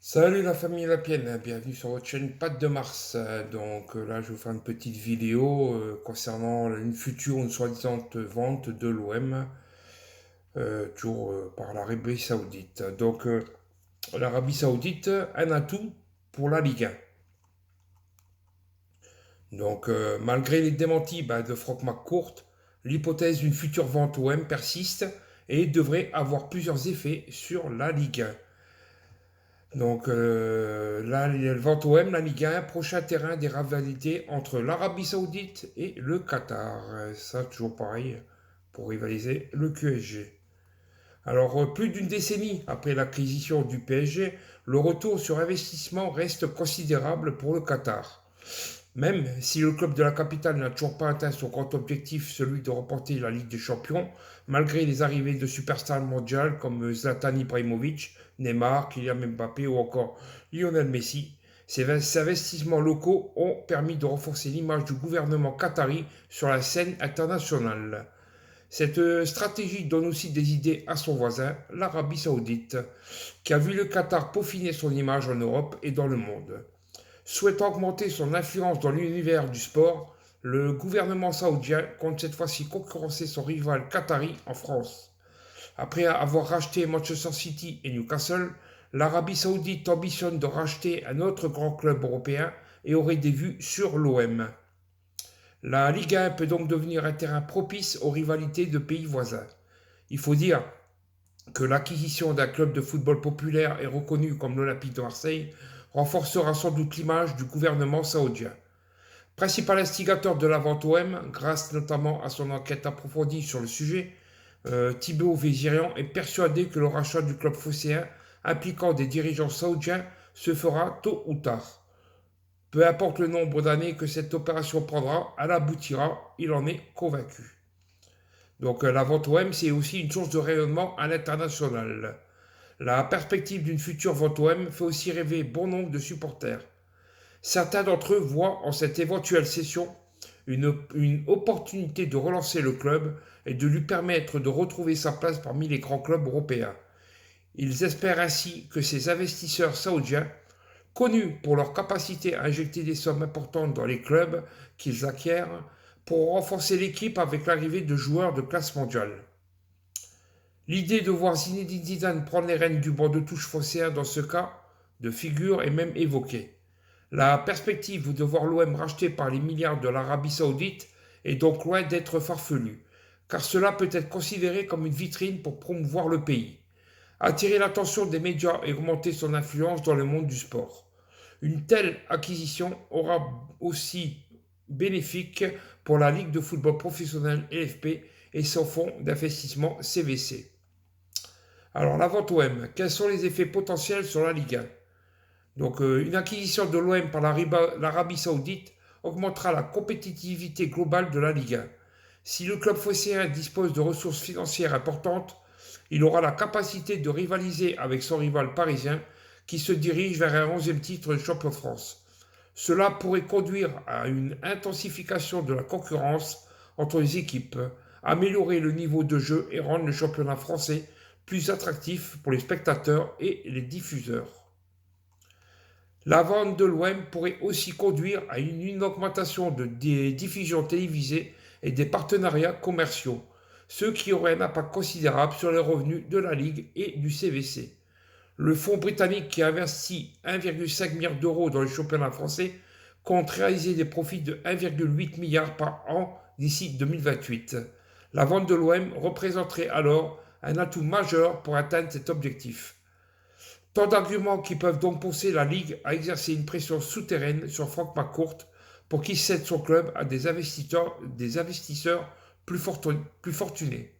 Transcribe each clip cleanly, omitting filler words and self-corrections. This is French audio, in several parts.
Salut la famille Lapienne, bienvenue sur votre chaîne Patte de Mars. Là, je vais vous faire une petite vidéo concernant une future, une soi-disant vente de l'OM, toujours par l'Arabie Saoudite. L'Arabie Saoudite, un atout pour la Ligue 1. Malgré les démentis de Franck McCourt, l'hypothèse d'une future vente au OM persiste et devrait avoir plusieurs effets sur la Ligue 1. Là, le vente OM, la Ligue 1, prochain terrain des rivalités entre l'Arabie Saoudite et le Qatar. Ça, toujours pareil, pour rivaliser le QSG. Plus d'une décennie après l'acquisition du PSG, le retour sur investissement reste considérable pour le Qatar. Même si le club de la capitale n'a toujours pas atteint son grand objectif, celui de remporter la Ligue des Champions, malgré les arrivées de superstars mondiales comme Zlatan Ibrahimovic, Neymar, Kylian Mbappé ou encore Lionel Messi, ces investissements locaux ont permis de renforcer l'image du gouvernement qatari sur la scène internationale. Cette stratégie donne aussi des idées à son voisin, l'Arabie saoudite, qui a vu le Qatar peaufiner son image en Europe et dans le monde. Souhaitant augmenter son influence dans l'univers du sport, le gouvernement saoudien compte cette fois-ci concurrencer son rival qatari en France. Après avoir racheté Manchester City et Newcastle, l'Arabie saoudite ambitionne de racheter un autre grand club européen et aurait des vues sur l'OM. La Ligue 1 peut donc devenir un terrain propice aux rivalités de pays voisins. Il faut dire que l'acquisition d'un club de football populaire et reconnu comme l'Olympique de Marseille renforcera sans doute l'image du gouvernement saoudien. Principal instigateur de la vente OM, grâce notamment à son enquête approfondie sur le sujet, Thibaut Vézirian est persuadé que le rachat du club phocéen impliquant des dirigeants saoudiens se fera tôt ou tard. Peu importe le nombre d'années que cette opération prendra, elle aboutira, il en est convaincu. La vente OM, c'est aussi une source de rayonnement à l'international. La perspective d'une future vente OM fait aussi rêver bon nombre de supporters. Certains d'entre eux voient en cette éventuelle cession une opportunité de relancer le club et de lui permettre de retrouver sa place parmi les grands clubs européens. Ils espèrent ainsi que ces investisseurs saoudiens, connus pour leur capacité à injecter des sommes importantes dans les clubs qu'ils acquièrent, pourront renforcer l'équipe avec l'arrivée de joueurs de classe mondiale. L'idée de voir Zinedine Zidane prendre les rênes du banc de touche phocéen dans ce cas de figure est même évoquée. La perspective de voir l'OM racheté par les milliards de l'Arabie saoudite est donc loin d'être farfelue, car cela peut être considéré comme une vitrine pour promouvoir le pays, attirer l'attention des médias et augmenter son influence dans le monde du sport. Une telle acquisition aura aussi bénéfique pour la Ligue de football professionnel LFP et son fonds d'investissement CVC. Alors la vente OM, quels sont les effets potentiels sur la Ligue 1? Une acquisition de l'OM par l'Arabie Saoudite augmentera la compétitivité globale de la Ligue 1. Si le club phocéen dispose de ressources financières importantes, il aura la capacité de rivaliser avec son rival parisien qui se dirige vers un 11e titre de champion de France. Cela pourrait conduire à une intensification de la concurrence entre les équipes, améliorer le niveau de jeu et rendre le championnat français plus attractif pour les spectateurs et les diffuseurs. La vente de l'OM pourrait aussi conduire à une augmentation des diffusions télévisées et des partenariats commerciaux, ce qui aurait un impact considérable sur les revenus de la Ligue et du CVC. Le fonds britannique qui investit 1,5 milliard d'euros dans le championnat français compte réaliser des profits de 1,8 milliard par an d'ici 2028. La vente de l'OM représenterait alors un atout majeur pour atteindre cet objectif. Tant d'arguments qui peuvent donc pousser la Ligue à exercer une pression souterraine sur Franck McCourt pour qu'il cède son club à des investisseurs plus fortunés.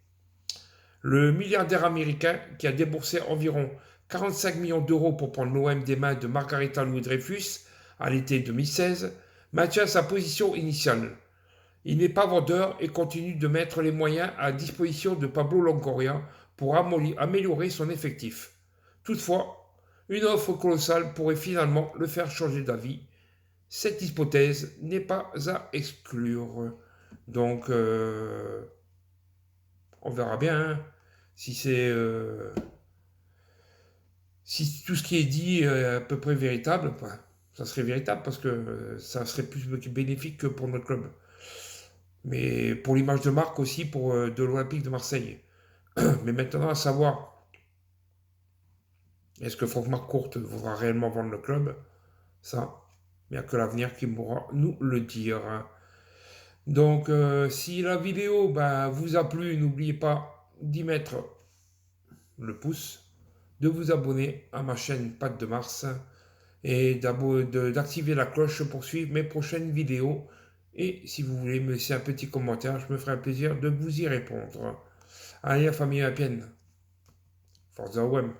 Le milliardaire américain, qui a déboursé environ 45 millions d'euros pour prendre l'OM des mains de Margarita Louis-Dreyfus à l'été 2016, maintient sa position initiale. Il n'est pas vendeur et continue de mettre les moyens à disposition de Pablo Longoria pour améliorer son effectif. Toutefois, une offre colossale pourrait finalement le faire changer d'avis. Cette hypothèse n'est pas à exclure. Donc, on verra bien hein, si si tout ce qui est dit est à peu près véritable, bah, ça serait véritable parce que ça serait plus bénéfique que pour notre club. Mais pour l'image de marque aussi pour de l'Olympique de Marseille. Mais maintenant, à savoir, est-ce que Franck McCourt voudra réellement vendre le club? Ça, il n'y a que l'avenir qui pourra nous le dire. Donc, si la vidéo bah, vous a plu, n'oubliez pas d'y mettre le pouce, de vous abonner à ma chaîne Patte de Mars et d'activer la cloche pour suivre mes prochaines vidéos. Et si vous voulez me laisser un petit commentaire, je me ferai un plaisir de vous y répondre. Allez, la famille Appienne, Forza OM.